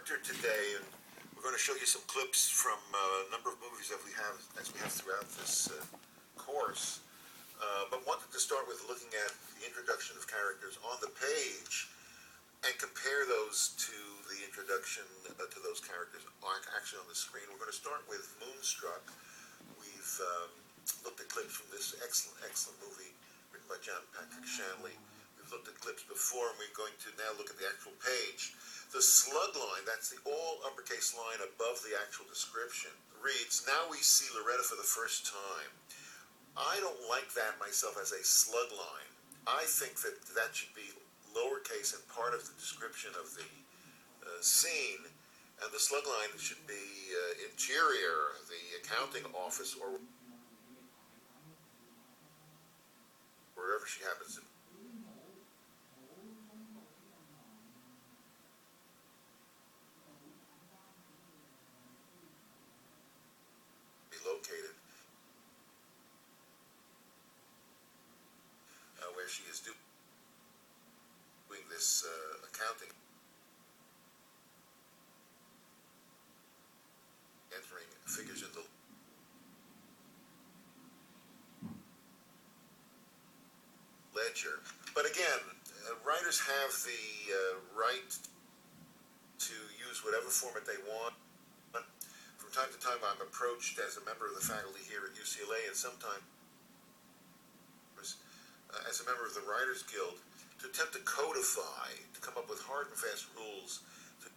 character today, and we're going to show you some clips from a number of movies that we have throughout this course. But wanted to start with looking at the introduction of characters on the page and compare those to the introduction to those characters actually on the screen. We're going to start with Moonstruck. We've looked at clips from this excellent movie written by John Patrick Shanley. We've looked at clips before, and we're going to now look at the actual page. The slug line, that's the all uppercase line above the actual description, reads, "Now we see Loretta for the first time." I don't like that myself as a slug line. I think that that should be lowercase and part of the description of the scene, and the slug line should be interior, the accounting office, or wherever she happens to be located, where she is doing this accounting, entering figures in the ledger. But again, writers have the right to use whatever format they want. From time to time, I'm approached as a member of the faculty here at UCLA, and sometimes as a member of the Writers Guild, to attempt to codify, to come up with hard and fast rules, to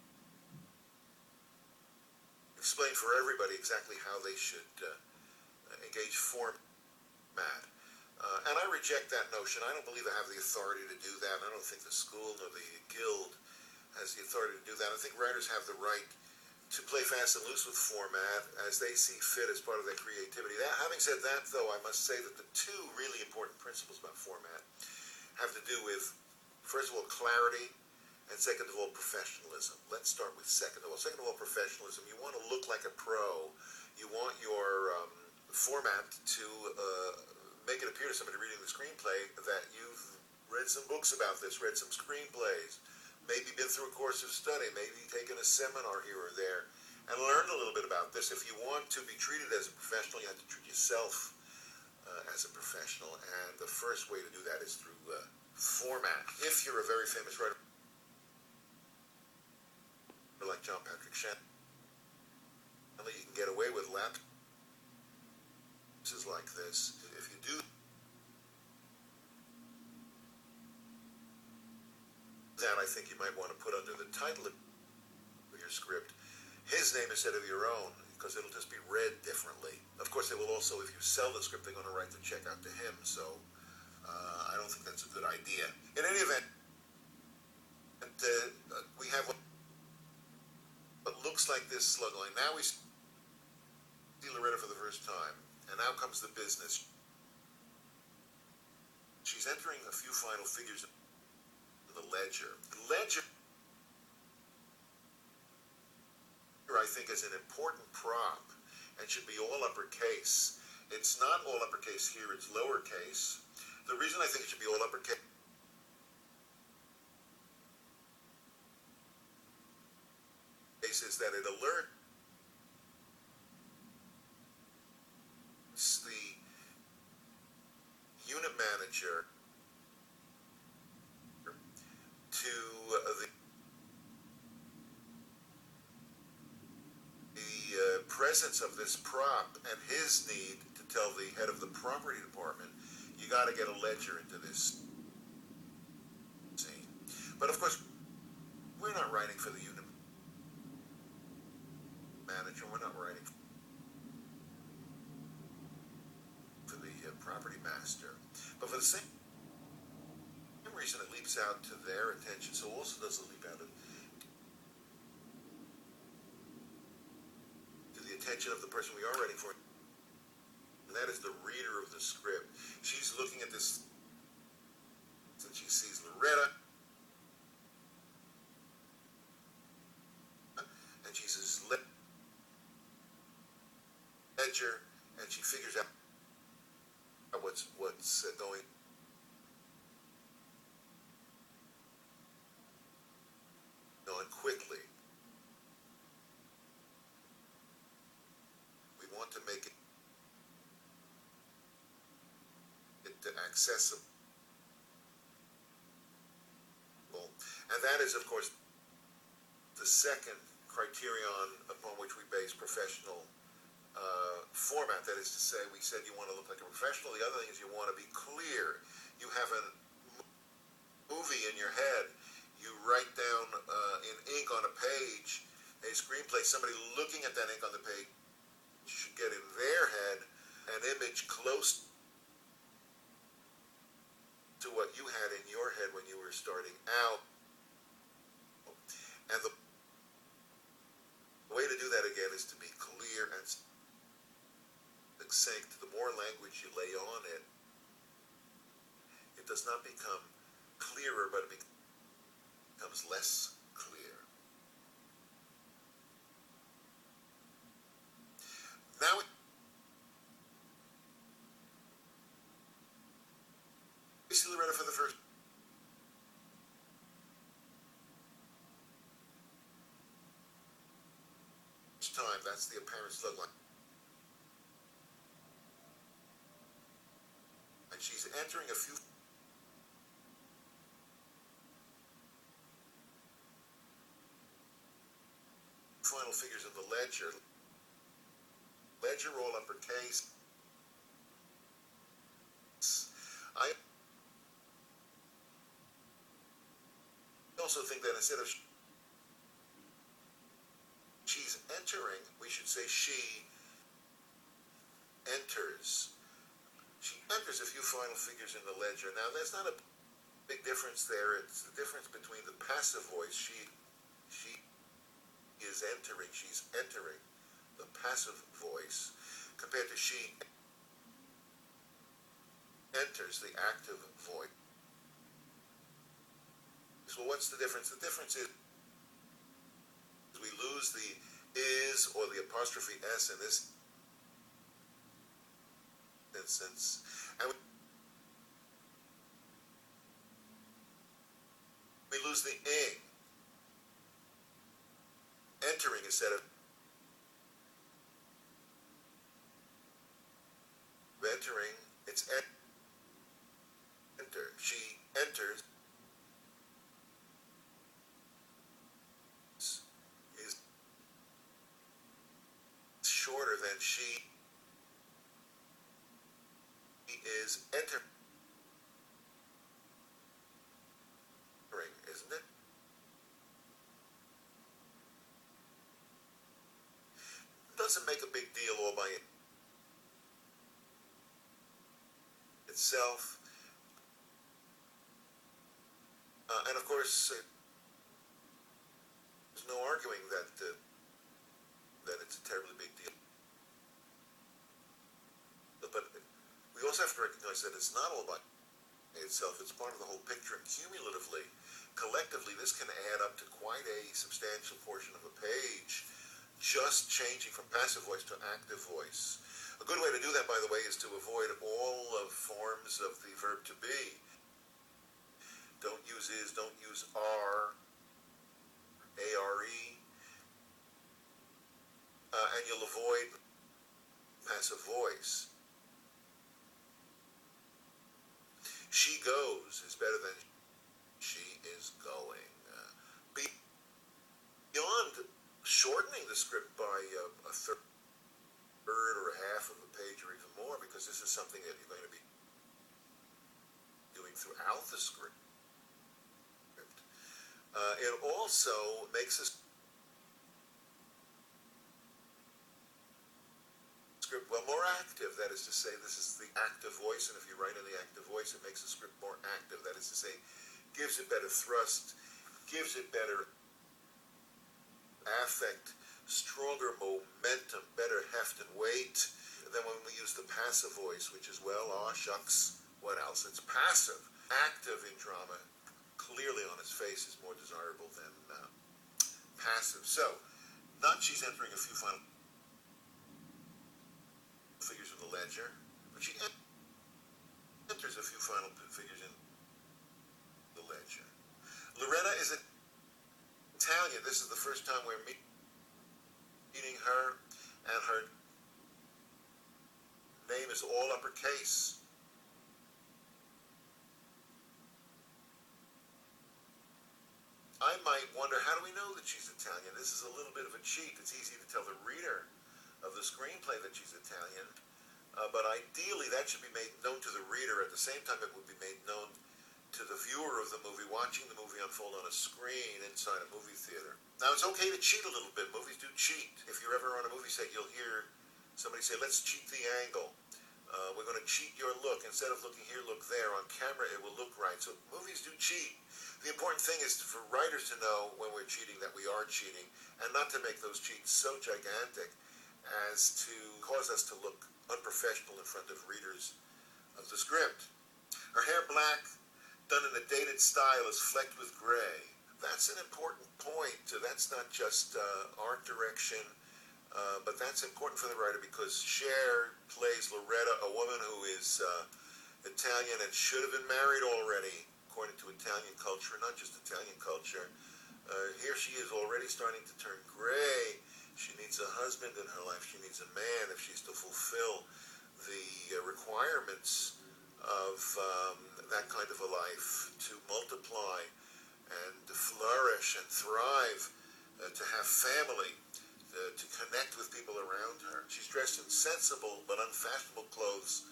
explain for everybody exactly how they should engage format. And I reject that notion. I don't believe I have the authority to do that. I don't think the school nor the guild has the authority to do that. I think writers have the right to play fast and loose with format as they see fit as part of their creativity. Having said that, though, I must say that the two really important principles about format have to do with, first of all, clarity, and second of all, professionalism. Let's start with second of all. Second of all, professionalism. You want to look like a pro. You want your format to make it appear to somebody reading the screenplay that you've read some books about this, read some screenplays, maybe been through a course of study, maybe taken a seminar here or there, and learned a little bit about this. If you want to be treated as a professional, you have to treat yourself as a professional, and the first way to do that is through format. If you're a very famous writer like John Patrick Shanley, you can get away with lapses like this. If you do that, I think you might want to put under the title of your script his name instead of your own, because it'll just be read differently. Of course, they will also, if you sell the script, they're going to write the check out to him, so I don't think that's a good idea. In any event, we have what looks like this slug line. Now we see Loretta for the first time, and now comes the business. She's entering a few final figures in the ledger. The ledger, I think, is an important prop and should be all uppercase. It's not all uppercase here, it's lowercase. The reason I think it should be all uppercase is that it alerts the unit manager to the presence of this prop and his need to tell the head of the property department, you got to get a ledger into this scene. But of course, we're not writing for the unit manager. We're not writing for the property master. But for the same reason, it leaps out to their attention, so also does it leap out to the attention of the person we are writing for, and that is the reader of the script. She's looking at this, and she sees Loretta, and she says ledger, and she figures out what's going on quickly. accessible. And that is, of course, the second criterion upon which we base professional format. That is to say, we said you want to look like a professional. The other thing is you want to be clear. You have a movie in your head. You write down in ink on a page a screenplay. Somebody looking at that ink on the page should get in their head an image close to what you had in your head when you were starting out. And the way to do that again is to be clear and succinct. The more language you lay on it, it does not become clearer, but it becomes less clear. Now we see Loretta for the first time. That's the apparent slug line. And she's entering a few final figures of the ledger. Ledger all uppercase. I also think that instead of she's entering, we should say she enters. She enters a few final figures in the ledger. Now, there's not a big difference there. It's the difference between the passive voice. She is entering. She's entering the passive voice compared to she enters the active voice. So what's the difference? The difference is we lose the is or the apostrophe s in this instance, and we lose the ing. Entering instead of entering, it's enter. She enters is shorter than she is entering, isn't it? Doesn't make a big deal all by itself. And of course, there's no arguing that it's a terribly big deal. But we also have to recognize that it's not all by itself. It's part of the whole picture, and cumulatively, collectively, this can add up to quite a substantial portion of a page, just changing from passive voice to active voice. A good way to do that, by the way, is to avoid all of forms of the verb to be. Don't use is, don't use are, A-R-E, and you'll avoid passive voice. She goes is better than she is going. Beyond shortening the script by a third or a half of a page or even more, because this is something that you're going to be doing throughout the script. It also makes a script more active. That is to say, this is the active voice, and if you write in the active voice, it makes the script more active. That is to say, gives it better thrust, gives it better affect, stronger momentum, better heft and weight than when we use the passive voice, which is, well, aw, shucks, what else? It's passive. Active in drama, clearly on its face, is more desirable than passive. So, not she's entering a few final figures in the ledger, but she enters a few final figures in the ledger. Loretta is Italian. This is the first time we're meeting her, and her name is all uppercase. might wonder, how do we know that she's Italian? This is a little bit of a cheat. It's easy to tell the reader of the screenplay that she's Italian, but ideally that should be made known to the reader. At the same time, it would be made known to the viewer of the movie, watching the movie unfold on a screen inside a movie theater. Now, it's okay to cheat a little bit. Movies do cheat. If you're ever on a movie set, you'll hear somebody say, let's cheat the angle. We're going to cheat your look. Instead of looking here, look there. On camera, it will look right. So movies do cheat. The important thing is for writers to know when we're cheating that we are cheating, and not to make those cheats so gigantic as to cause us to look unprofessional in front of readers of the script. Her hair black, done in a dated style, is flecked with gray. That's an important point. That's not just art direction, but that's important for the writer because Cher plays Loretta, a woman who is Italian and should have been married already, according to Italian culture, not just Italian culture. Here she is already starting to turn gray. She needs a husband in her life. She needs a man if she's to fulfill the requirements of that kind of a life, to multiply and to flourish and thrive, to have family, to connect with people around her. She's dressed in sensible but unfashionable clothes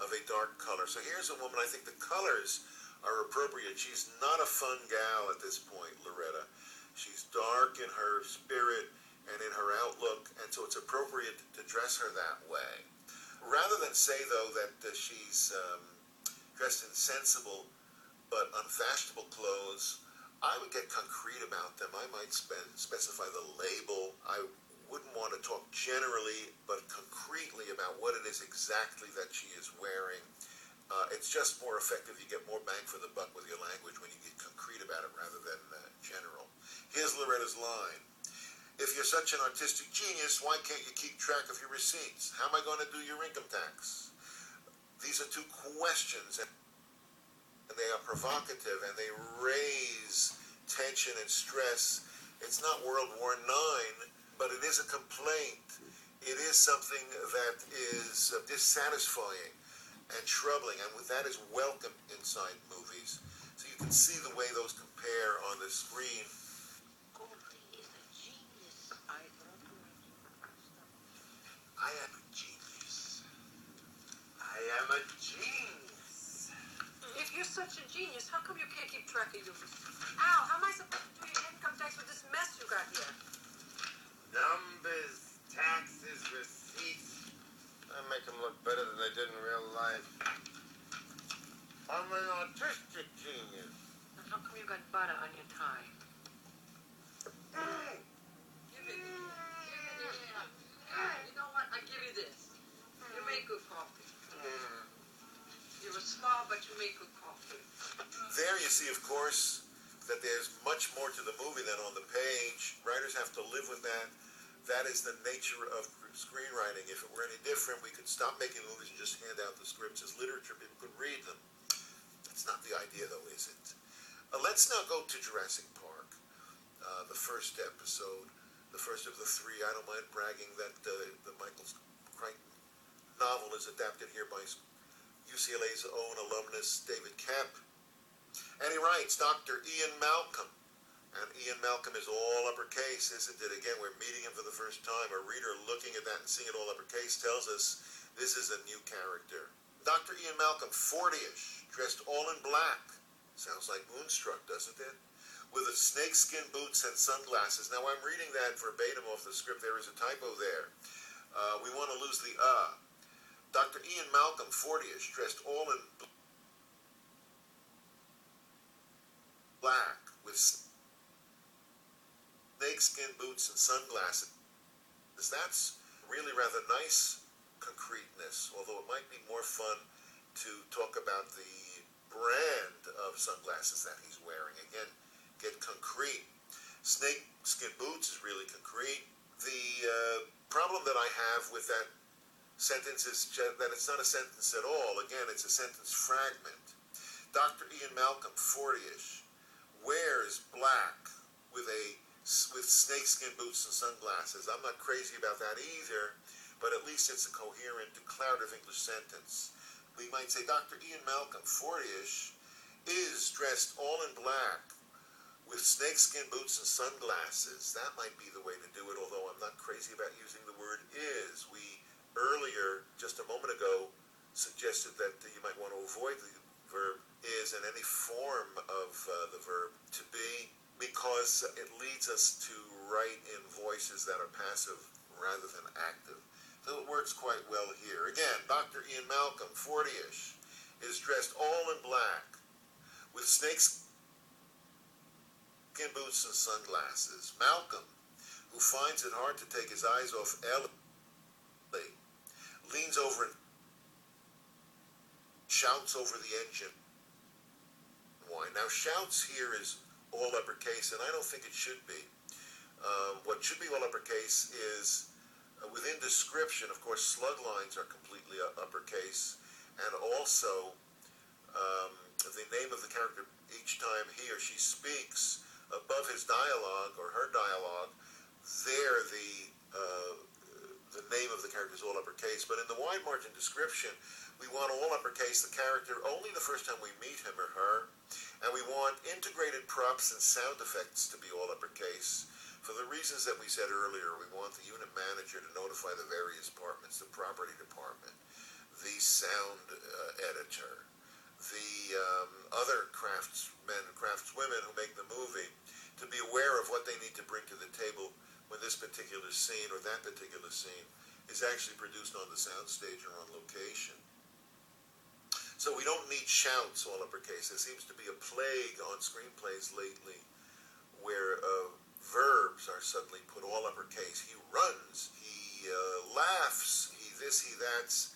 of a dark color. So here's a woman, I think the colors are appropriate. She's not a fun gal at this point, Loretta. She's dark in her spirit and in her outlook, and so it's appropriate to dress her that way. Rather than say, though, that she's dressed in sensible but unfashionable clothes, I would get concrete about them. I might specify the label. I wouldn't want to talk generally, but concretely about what it is exactly that she is wearing. It's just more effective. You get more bang for the buck with your language when you get concrete about it rather than general. Here's Loretta's line. If you're such an artistic genius, why can't you keep track of your receipts? How am I going to do your income tax? These are two questions, and they are provocative, and they raise tension and stress. It's not World War IX, but it is a complaint. It is something that is dissatisfying and troubling, and that is welcome inside movies. So you can see the way those compare on the screen. I am a genius. I am a genius. If you're such a genius, how come you can't keep track of your receipts? Al, how am I supposed to do your income tax with this mess you got here? Numbers, taxes, receipts. I make them look better than they did in real life. I'm an artistic genius. And how come you got butter on your tie? Give it. You know what? I give you this. You make good coffee. You're a snob, but you make good coffee. There you see, of course, that there's much more to the movie than on the page. Writers have to live with that. That is the nature of screenwriting. If it were any different, we could stop making movies and just hand out the scripts as literature. People could read them. That's not the idea, though, is it? Let's now go to Jurassic Park, the first episode, the first of the three. I don't mind bragging that the Michael Crichton novel is adapted here by UCLA's own alumnus, David Kemp. And he writes, Dr. Ian Malcolm. And Ian Malcolm is all uppercase, isn't it? Again, we're meeting him for the first time. A reader looking at that and seeing it all uppercase tells us this is a new character. Dr. Ian Malcolm, 40-ish, dressed all in black. Sounds like Moonstruck, doesn't it? With a snakeskin boots and sunglasses. Now, I'm reading that verbatim off the script. There is a typo there. We want to lose the Dr. Ian Malcolm, 40-ish, dressed all in black with snakeskin boots and sunglasses. That's really rather nice concreteness, although it might be more fun to talk about the brand of sunglasses that he's wearing. Again, get concrete. Snakeskin boots is really concrete. The problem that I have with that sentence is that it's not a sentence at all. Again, it's a sentence fragment. Dr. Ian Malcolm, 40-ish, wears black with snakeskin boots and sunglasses. I'm not crazy about that either, but at least it's a coherent, declarative English sentence. We might say Dr. Ian Malcolm, 40-ish, is dressed all in black with snakeskin boots and sunglasses. That might be the way to do it, although I'm not crazy about using the word is. We earlier, just a moment ago, suggested that you might want to avoid the verb is in any form of the verb to be, because it leads us to write in voices that are passive rather than active. So it works quite well here. Again, Dr. Ian Malcolm, 40-ish, is dressed all in black with snakeskin boots and sunglasses. Malcolm, who finds it hard to take his eyes off Ellie, leans over and shouts over the engine. Why? Now, shouts here is all uppercase, and I don't think it should be. What should be all uppercase is within description. Of course, slug lines are completely uppercase, and also the name of the character each time he or she speaks above his dialogue or her dialogue. There, the name of the character is all uppercase. But in the wide margin description, we want all uppercase the character only the first time we meet him or her, and we want integrated props and sound effects to be all uppercase. For the reasons that we said earlier, we want the unit manager to notify the various departments, the property department, the sound editor, the other craftsmen and craftswomen who make the movie, to be aware of what they need to bring to the table when this particular scene or that particular scene is actually produced on the soundstage or on location. So we don't need shouts all uppercase. There seems to be a plague on screenplays lately where verbs are suddenly put all uppercase. He runs, he laughs, he this, he that's.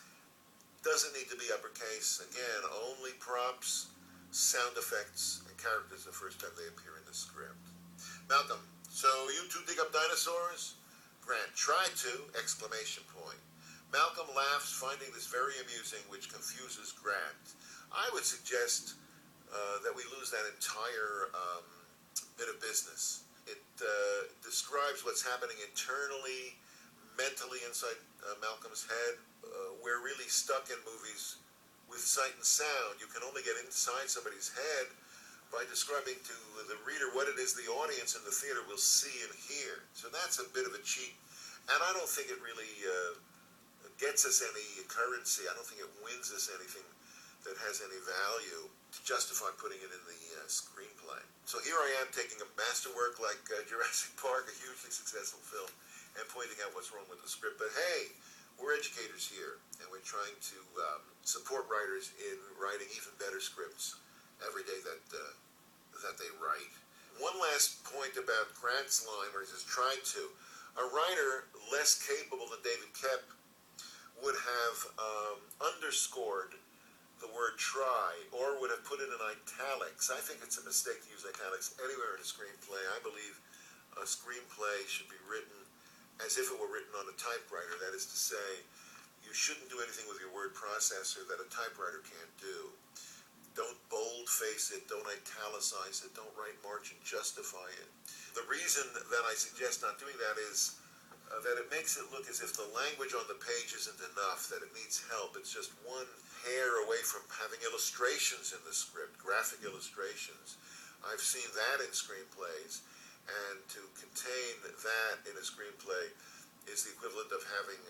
Doesn't need to be uppercase. Again, only props, sound effects, and characters the first time they appear in the script. Malcolm, so you two dig up dinosaurs? Grant, try to! Exclamation point. Malcolm laughs, finding this very amusing, which confuses Grant. I would suggest that we lose that entire bit of business. It describes what's happening internally, mentally inside Malcolm's head. We're really stuck in movies with sight and sound. You can only get inside somebody's head by describing to the reader what it is the audience in the theater will see and hear. So that's a bit of a cheat, and I don't think it really gets us any currency. I don't think it wins us anything that has any value to justify putting it in the screenplay. So here I am taking a masterwork like Jurassic Park, a hugely successful film, and pointing out what's wrong with the script. But hey, we're educators here, and we're trying to support writers in writing even better scripts every day that they write. One last point about Grant's line, where he says, tried to. A writer less capable than David Koepp would have underscored the word try, or would have put it in italics. I think it's a mistake to use italics anywhere in a screenplay. I believe a screenplay should be written as if it were written on a typewriter. That is to say, you shouldn't do anything with your word processor that a typewriter can't do. Don't boldface it, don't italicize it, don't write margin justify it. The reason that I suggest not doing that is that it makes it look as if the language on the page isn't enough, that it needs help. It's just one hair away from having illustrations in the script, graphic illustrations. I've seen that in screenplays, and to contain that in a screenplay is the equivalent of having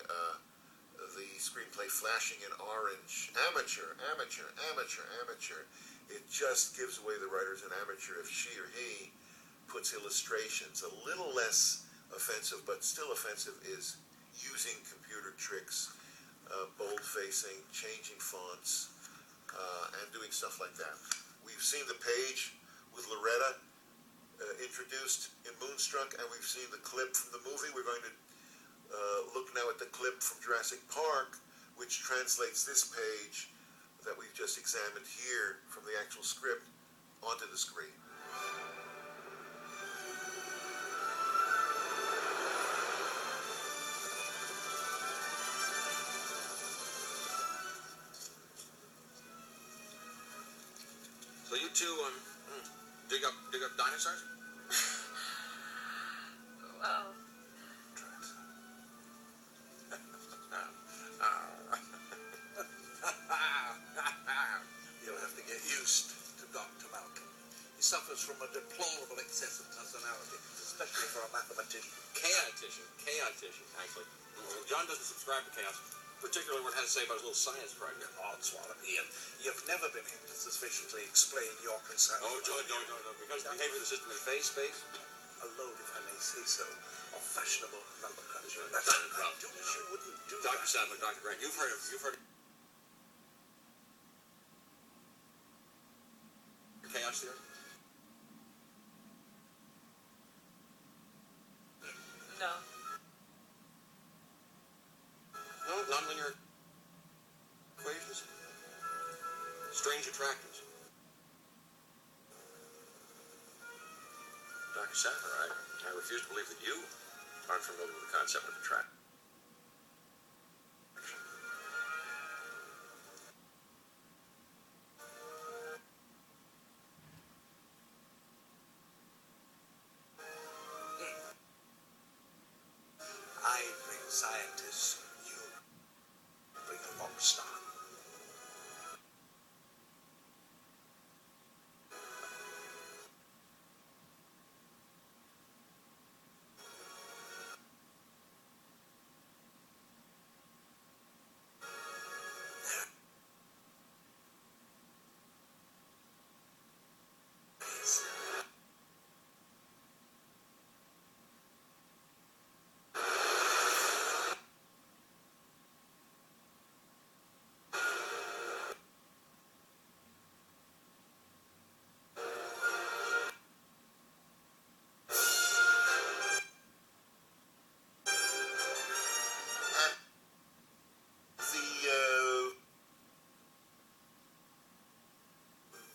the screenplay flashing in orange. Amateur, amateur, amateur, amateur. It just gives away the writer's an amateur if she or he puts illustrations. A little less offensive, but still offensive, is using computer tricks, bold-facing, changing fonts, and doing stuff like that. We've seen the page with Loretta introduced in Moonstruck, and we've seen the clip from the movie. We're going to look now at the clip from Jurassic Park, which translates this page that we've just examined here from the actual script onto the screen. So you two dig up dinosaurs? Well, You'll have to get used to Dr. Malcolm. He suffers suffers from a deplorable excess of personality, especially for a mathematician. Chaotician, actually. John doesn't subscribe to chaos, particularly when it has to say about his little science project. Odswallow, Ian, you've never been able to sufficiently explain your concern. Oh, John, no. Because the behavior of the system in space. A load, if I may say so, of fashionable nomenclature. Well, You wouldn't do Dr. that. Sadler, Dr. Grant, you've heard chaos theory? No. No, nonlinear equations. Strange attractors. Dr. Sadler, I refuse to believe that you aren't familiar with the concept of attraction. I bring scientists, you bring a rock star.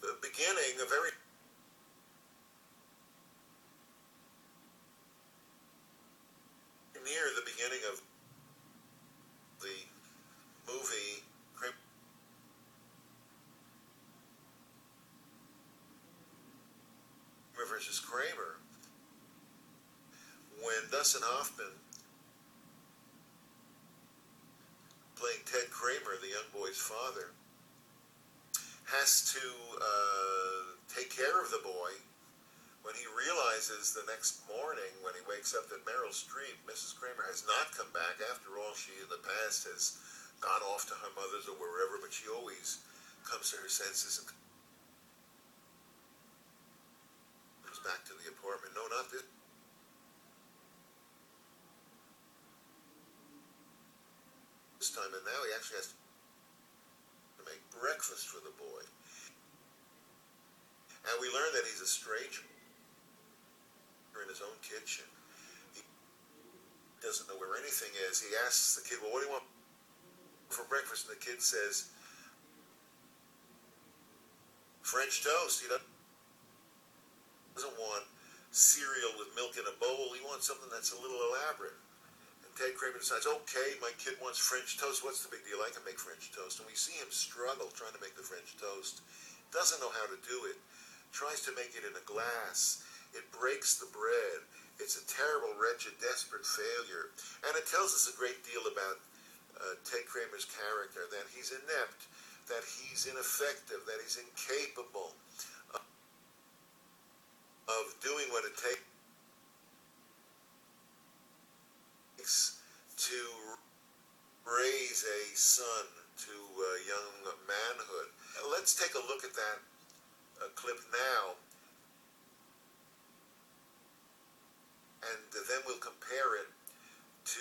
The beginning, a very near the beginning of the movie Kramer versus Kramer, when Dustin Hoffman, playing Ted Kramer, the young boy's father, has to take care of the boy when he realizes the next morning when he wakes up that Meryl Streep, Mrs. Kramer, has not come back. After all, she in the past has gone off to her mother's or wherever, but she always comes to her senses and comes back to the apartment. No, not this time, and now he actually has to make breakfast for the boy. And we learn that he's a stranger in his own kitchen. He doesn't know where anything is. He asks the kid, well, what do you want for breakfast? And the kid says, French toast. He doesn't want cereal with milk in a bowl. He wants something that's a little elaborate. And Ted Kramer decides, okay, my kid wants French toast. What's the big deal? I can make French toast. And we see him struggle trying to make the French toast. Doesn't know how to do it. Tries to make it in a glass. It breaks the bread. It's a terrible, wretched, desperate failure. And it tells us a great deal about Ted Kramer's character, that he's inept, that he's ineffective, that he's incapable of doing what it takes to raise a son to young manhood. Let's take a look at that clip now, and then we'll compare it to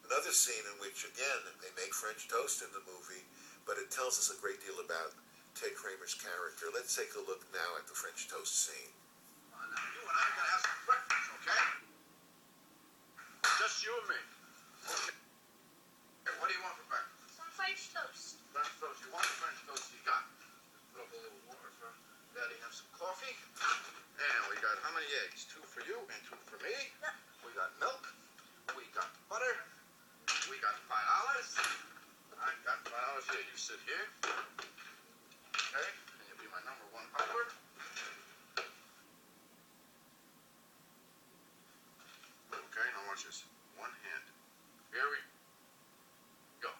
another scene in which, again, they make French toast in the movie, but it tells us a great deal about Ted Kramer's character. Let's take a look now at the French toast scene. Now, you and I are gonna have some breakfast, okay? Just you and me. Okay. Hey, what do you want for breakfast? Some French toast. French toast. You want French toast? You got it. Just put up a little water for Daddy. Have some coffee. And we got how many eggs? 2 for you and 2 for me. Yep. We got milk. We got butter. We got $5. I got $5 here. You sit here. Okay? And you'll be my number 1 helper. Okay, now watch this. One hand. Here we go.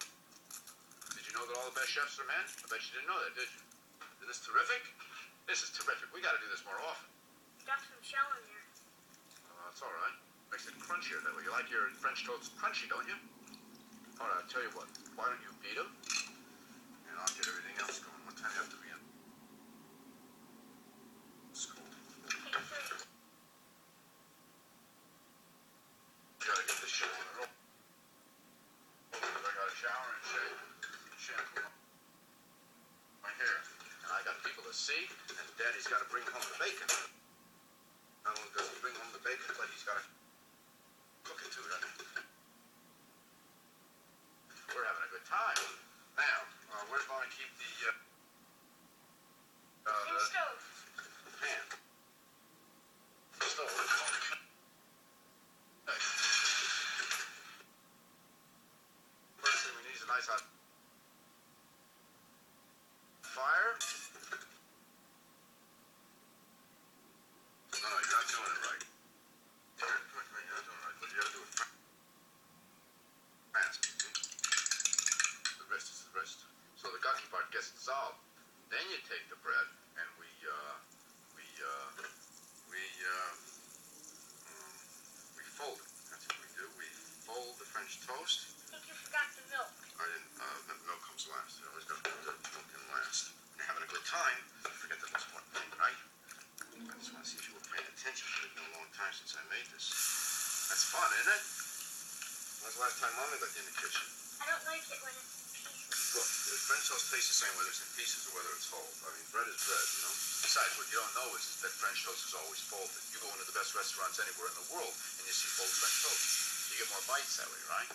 Did you know that all the best chefs are men? I bet you didn't know that, did you? Isn't this terrific? This is terrific. We got to do this more often. Got some shell in there. It's all right. Makes it crunchier that way. You like your French toast crunchy, don't you? All right, I'll tell you what. Why don't you beat them? And I'll get everything else going. What time do you have to be in school? Okay, so Gotta get this shit on the road. I got a shower and shave, shampoo my hair. And I got people to see, and Daddy's got to bring home the bacon. Not only does he bring home the bacon, but he's got to cook it too, doesn't he? We're having a good time. Now, we're going to keep the stove. pan. Stove. Okay. First thing we need is a nice hot fire. No, you're not doing it right. You're not doing it right, but you gotta do it fast. The rest is the rest. So the gaki part gets dissolved. Then you take the bread and we fold it. That's what we do. We fold the French toast. I think you forgot the milk. I didn't, the milk comes last. You always got to put the milk in last. When you're having a good time, forget the most important thing, right? I just want to see if you were paying attention. It's been a long time since I made this. That's fun, isn't it? When's the last time Mommy let you in the kitchen? I don't like it when it's in pieces. Look, the French toast tastes the same whether it's in pieces or whether it's whole. I mean, bread is bread, you know? Besides, what you don't know is that French toast is always folded. You go into the best restaurants anywhere in the world and you see folded French toast. You get more bites that way, right?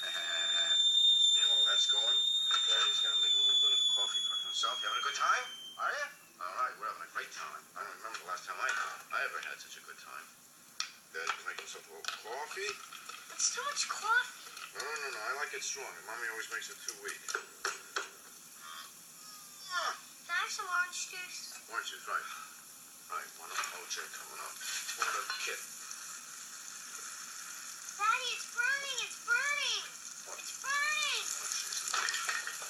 And while that's going, Daddy's gonna make a little bit of coffee for himself. You having a good time? Are you? All right, we're having a great time. I don't remember the last time I ever had such a good time. Daddy's making himself a little coffee. It's too much coffee. No, I like it strong. Mommy always makes it too weak. Can I have some orange juice? Orange juice, right. Right, one of OJ coming up. One of Kit. Daddy, it's burning! It's burning! What? It's burning!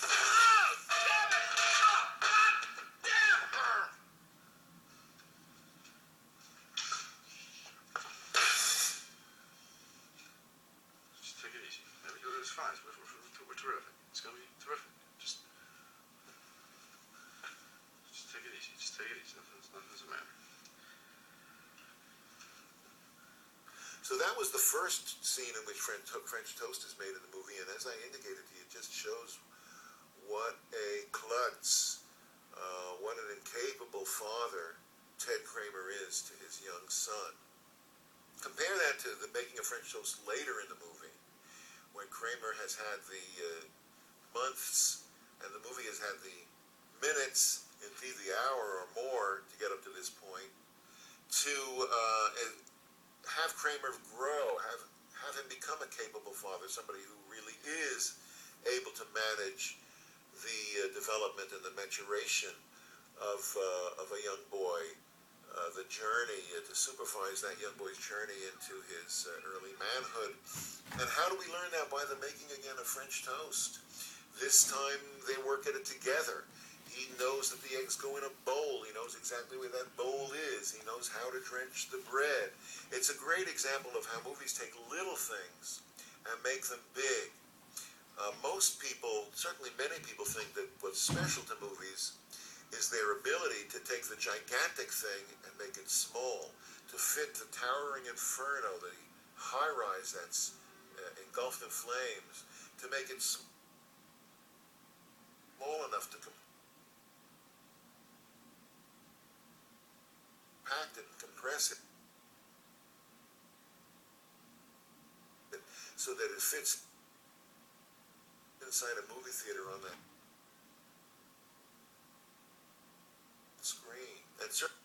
Oh, damn it! Oh, God damn her! Just take it easy. Maybe you'll do this fine. We're terrific. It's gonna be terrific. Just take it easy. Just take it easy. Nothing's the matter. So that was the first scene in which French toast is made in the movie, and as I indicated to you, it just shows what a klutz, what an incapable father Ted Kramer is to his young son. Compare that to the making of French toast later in the movie, when Kramer has had the months, and the movie has had the minutes, indeed the hour or more to get up to this point, to have Kramer grow, have him become a capable father, somebody who really is able to manage the development and the maturation of a young boy, the journey, to supervise that young boy's journey into his early manhood. And how do we learn that? By the making again of French toast. This time they work at it together. He knows that the eggs go in a bowl. He knows exactly where that bowl is. He knows how to drench the bread. It's a great example of how movies take little things and make them big. Most people, certainly many people, think that what's special to movies is their ability to take the gigantic thing and make it small, to fit the towering inferno, the high-rise that's engulfed in flames, to make it small enough to compact it and compress it so that it fits inside a movie theater on that screen. And certainly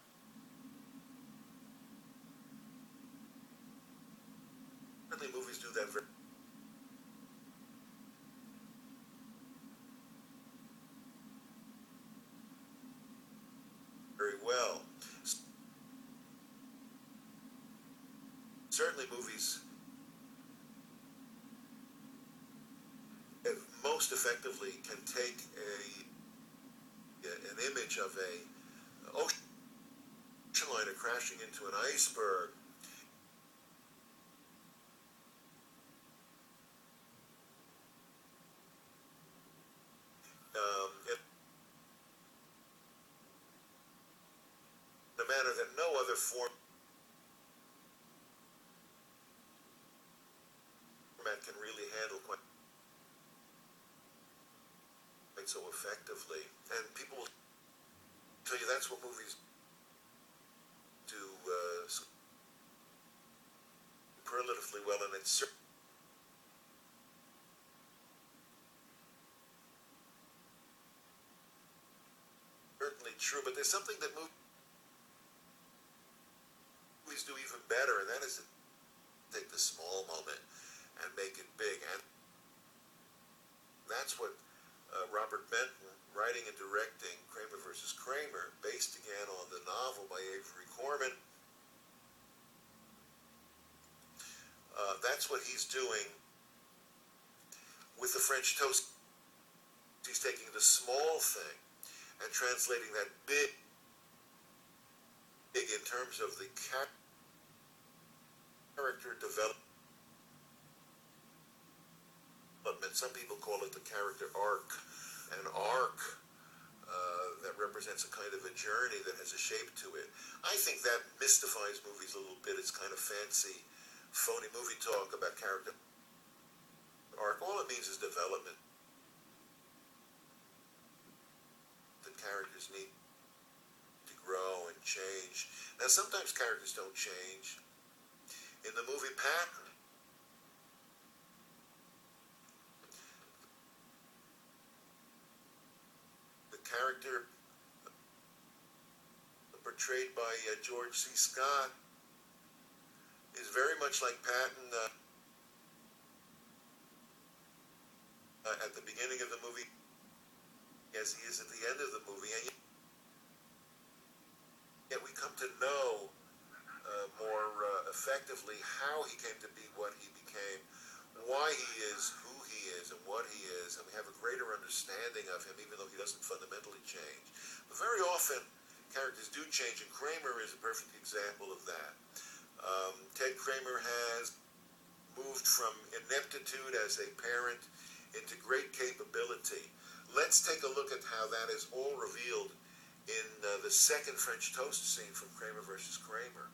movies do that very well. Certainly movies most effectively can take an image of a ocean liner crashing into an iceberg. In a manner that no other format can really handle quite so effectively. And people will tell you that's what movies do superlatively well, and it's certainly true. But there's something that movies do even better, and that is to take the small moment and make it big. And that's what Robert Benton, writing and directing Kramer versus Kramer, based again on the novel by Avery Corman, that's what he's doing with the French Toast. He's taking the small thing and translating that big in terms of the character development. Some people call it the character arc. An arc that represents a kind of a journey that has a shape to it. I think that mystifies movies a little bit. It's kind of fancy, phony movie talk about character arc. All it means is development. The characters need to grow and change. Now, sometimes characters don't change. In the movie Patton, character portrayed by George C. Scott is very much like Patton at the beginning of the movie as he is at the end of the movie, and yet we come to know more effectively how he came to be what he became, why he is who he is and what he is, and we have a greater understanding of him even though he doesn't fundamentally change. But very often characters do change, and Kramer is a perfect example of that. Ted Kramer has moved from ineptitude as a parent into great capability. Let's take a look at how that is all revealed in the second French Toast scene from Kramer versus Kramer.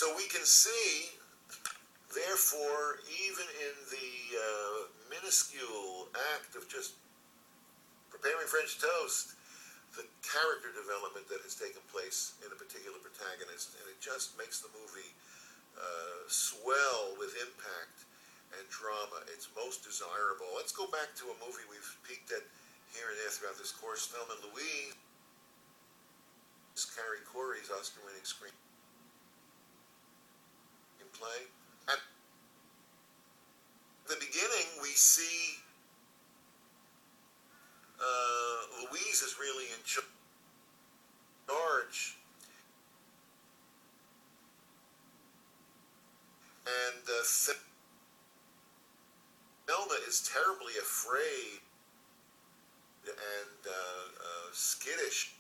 So we can see, therefore, even in the minuscule act of just preparing French toast, the character development that has taken place in a particular protagonist, and it just makes the movie swell with impact and drama. It's most desirable. Let's go back to a movie we've peeked at here and there throughout this course, Thelma and Louise, Carrie Corey's Oscar-winning screenplay Louise is really in charge. And Thelma is terribly afraid and skittish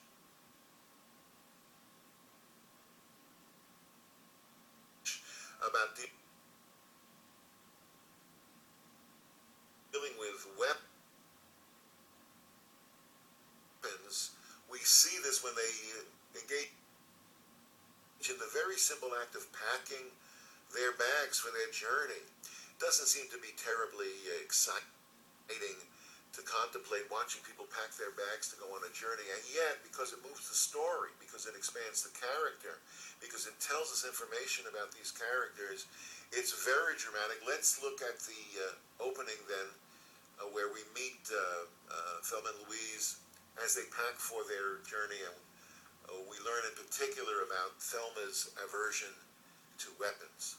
about dealing with weapons. We see this when they engage in the very simple act of packing their bags for their journey. Doesn't seem to be terribly exciting to contemplate watching people pack their bags to go on a journey, and yet, because it moves the story, because it expands the character, because it tells us information about these characters, it's very dramatic. Let's look at the opening then, where we meet Thelma and Louise as they pack for their journey, and we learn in particular about Thelma's aversion to weapons.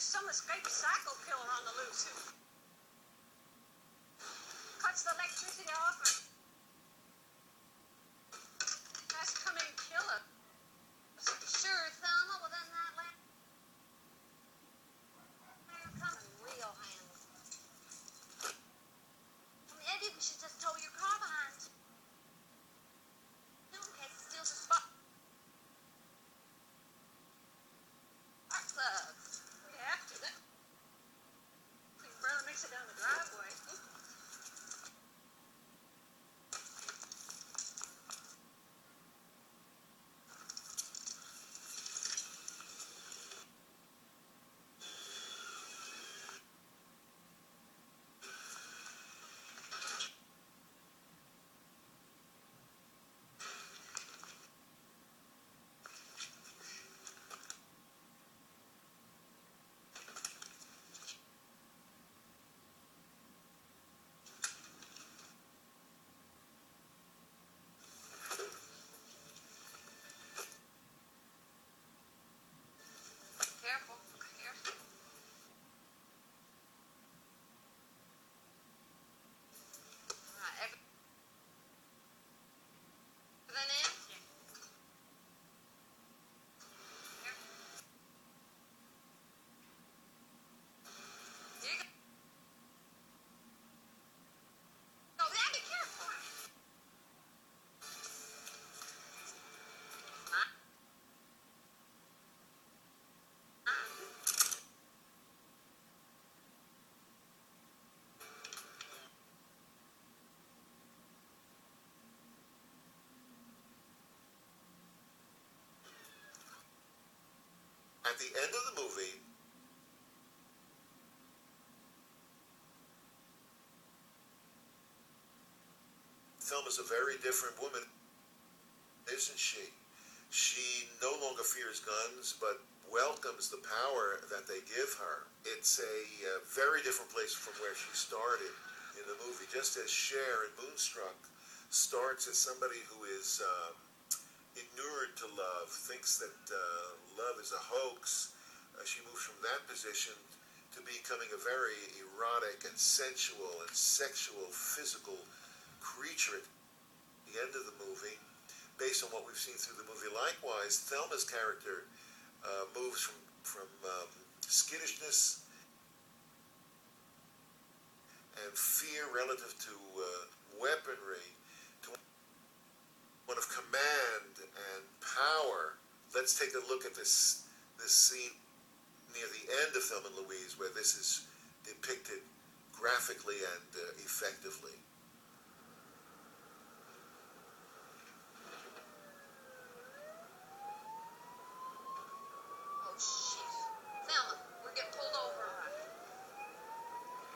Some escaped psycho killer on the loose who cuts the electricity off and has to come in and kill us. Sure, Thelma, well then that lantern coming real handy. Maybe we should just tow your car behind. In case it steals a spot. Our plugs. We have to. We can barely makes it down the driveway. Careful, careful. All right, everything in? Here you go. Oh, yeah, be careful. At the end of the movie, Thelma's a very different woman, isn't she? She no longer fears guns, but welcomes the power that they give her. It's a very different place from where she started in the the movie. Just as Cher in Moonstruck starts as somebody who is inured to love, thinks that love is a hoax, she moves from that position to becoming a very erotic and sensual and sexual, physical creature at the end of the movie, based on what we've seen through the movie. Likewise, Thelma's character moves from skittishness and fear relative to weaponry to one of command and power. Let's take a look at this scene near the end of Thelma and Louise, where this is depicted graphically and effectively. Oh, shit. Thelma, we're getting pulled over.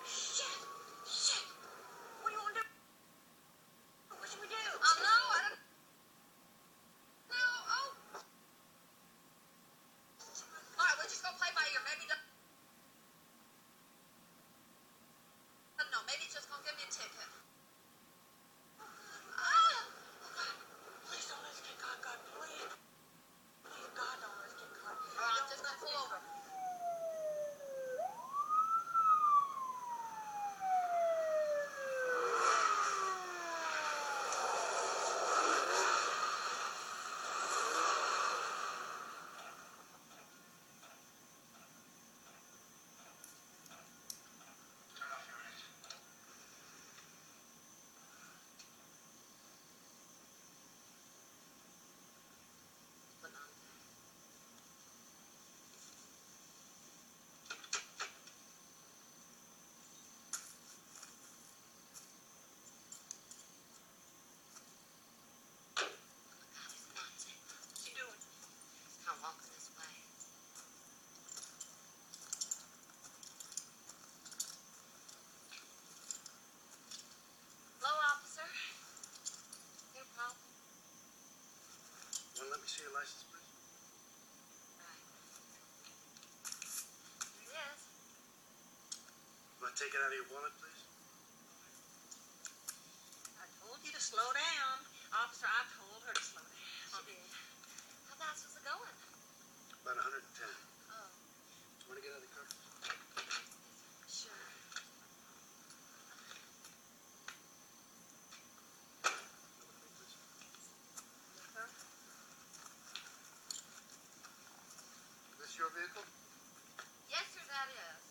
Shit! Shit! What do you want to do? What should we do? I don't know. I don't know. Oh. All right, we'll just go play by ear. Maybe I don't know. Maybe it's just gonna give me a ticket. Ah! Please don't let us get caught, God, please. Please, God, don't let us get caught. All right, I'm just gonna pull over. Turn off your engine. What's he doing? I'm walking this way. Hello, officer. Your problem? Want to let me see your license, please? Right. Yes. Want to take it out of your wallet, please? I told you to slow down. Officer, I told her to slow down. She did. How fast was it going? About 110. Oh, Want to get out of the car? sure. Is this your vehicle? Yes, sir, that is.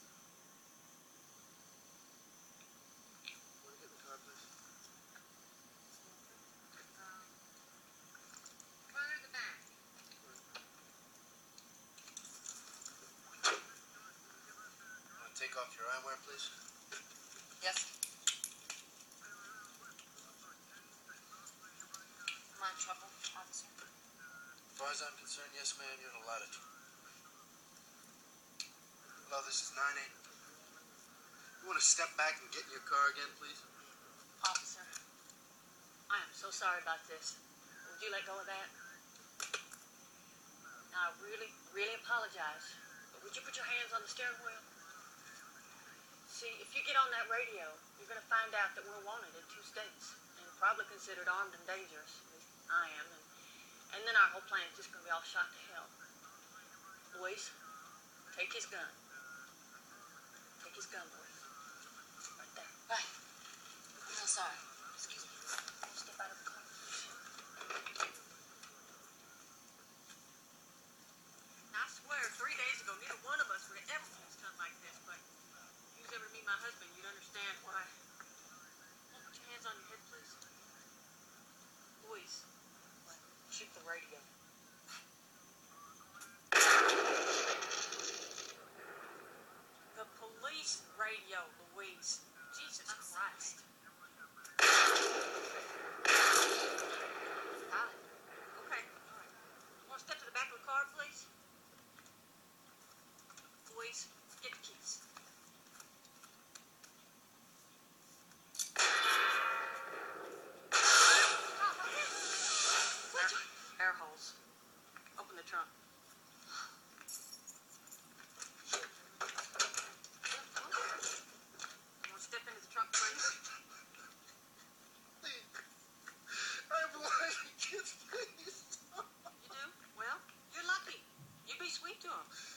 Want to get in the car, please? Front or the back? Want to take off your eyewear, please? Yes. Am I in trouble, officer? As far as I'm concerned, yes, ma'am, you're in a latitude. Hello, this is 9-8. You want to step back and get in your car again, please? Officer, I am so sorry about this. Would you let go of that? Now, I really, really apologize. But would you put your hands on the steering wheel? See, if you get on that radio, you're going to find out that we're wanted in 2 states and probably considered armed and dangerous. At least I am. And then our whole plan's just going to be all shot to hell. Boys, take his gun. Take his gun, boys. Right there. Right. I'm so sorry. Excuse me. Step out of the car. I swear, 3 days ago, neither one of us would have ever been stunt like this, but if you was ever to meet my husband, you'd understand why. Now put your hands on your head, please. Louise, shoot the radio. The police radio, Louise. Jesus I'm sorry. Christ.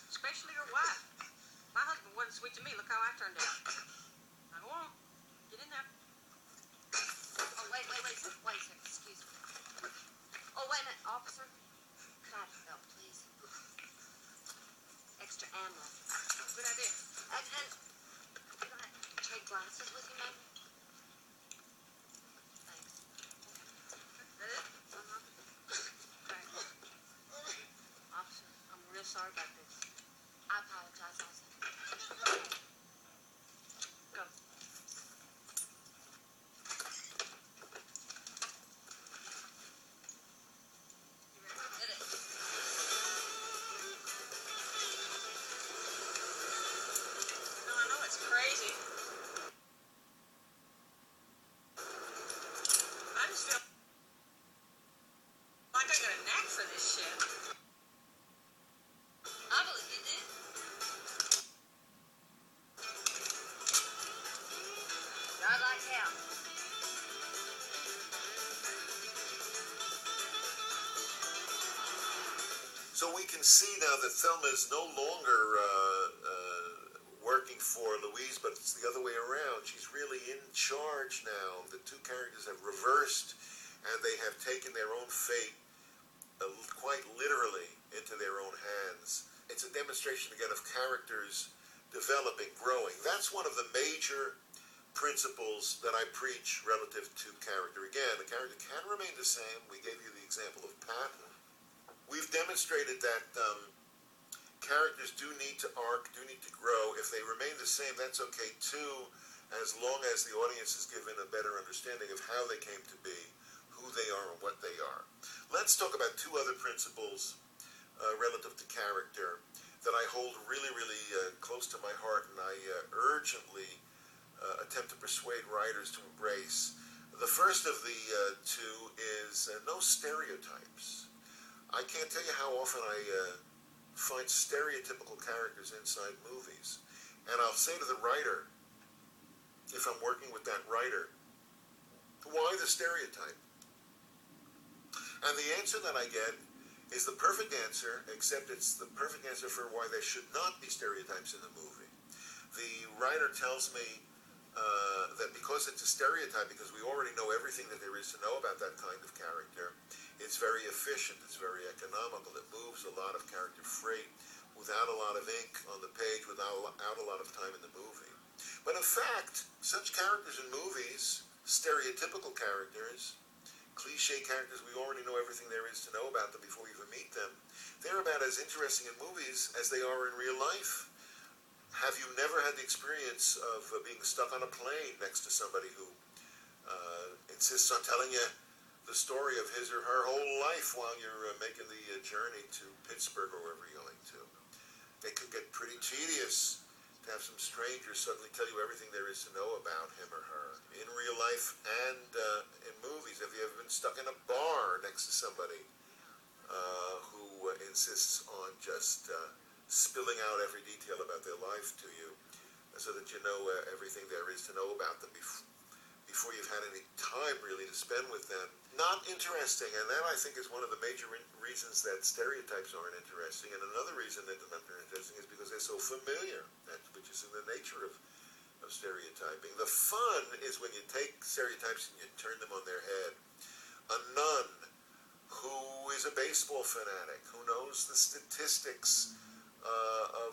Especially your wife. My husband wasn't sweet to me. Look how I turned out. Now go on. Get in there. Oh, wait, sir. Wait, sir. Excuse me. Oh, wait a minute, officer. Could I have a belt, please? Extra ammo. Good idea. And could I trade glasses with you, maybe? Thanks. That it? Okay. Officer, I'm real sorry about this. I apologize also. Go. Did it? No, I know it's crazy. I just feel like I got a knack for this shit. I believe you did. I'd like help. So we can see now that Thelma is no longer working for Louise, but it's the other way around. She's really in charge now. The two characters have reversed, and they have taken their own fate quite literally into their own hands. It's a demonstration, again, of characters developing, growing. That's one of the major principles that I preach relative to character. Again, a character can remain the same. We gave you the example of Patton. We've demonstrated that characters do need to arc, do need to grow. If they remain the same, that's okay too, as long as the audience is given a better understanding of how they came to be, who they are, and what they are. Let's talk about two other principles relative to character that I hold really, really close to my heart, and I urgently attempt to persuade writers to embrace. The first of the two is no stereotypes. I can't tell you how often I find stereotypical characters inside movies. And I'll say to the writer, if I'm working with that writer, why the stereotype? And the answer that I get is the perfect answer, except it's the perfect answer for why there should not be stereotypes in the movie. The writer tells me that because it's a stereotype, because we already know everything that there is to know about that kind of character, it's very efficient, it's very economical, it moves a lot of character freight without a lot of ink on the page, without a lot of time in the movie. But in fact, such characters in movies, stereotypical characters, cliche characters, we already know everything there is to know about them before we even meet them, they're about as interesting in movies as they are in real life. Have you never had the experience of being stuck on a plane next to somebody who insists on telling you the story of his or her whole life while you're making the journey to Pittsburgh or wherever you're going to? It could get pretty tedious to have some stranger suddenly tell you everything there is to know about him or her in real life and in movies. Have you ever been stuck in a bar next to somebody who insists on just spilling out every detail about their life to you so that you know everything there is to know about them before you've had any time really to spend with them? Not interesting, and that I think is one of the major reasons that stereotypes aren't interesting. And another reason that they're not interesting is because they're so familiar, which is in the nature of stereotyping. The fun is when you take stereotypes and you turn them on their head. A nun who is a baseball fanatic, who knows the statistics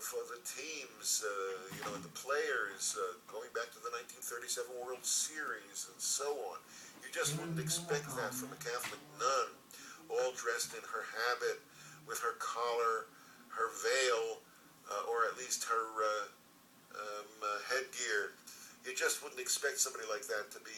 of the teams, the players, going back to the 1937 World Series and so on. You just wouldn't expect that from a Catholic nun, all dressed in her habit, with her collar, her veil, or at least her headgear. You just wouldn't expect somebody like that to be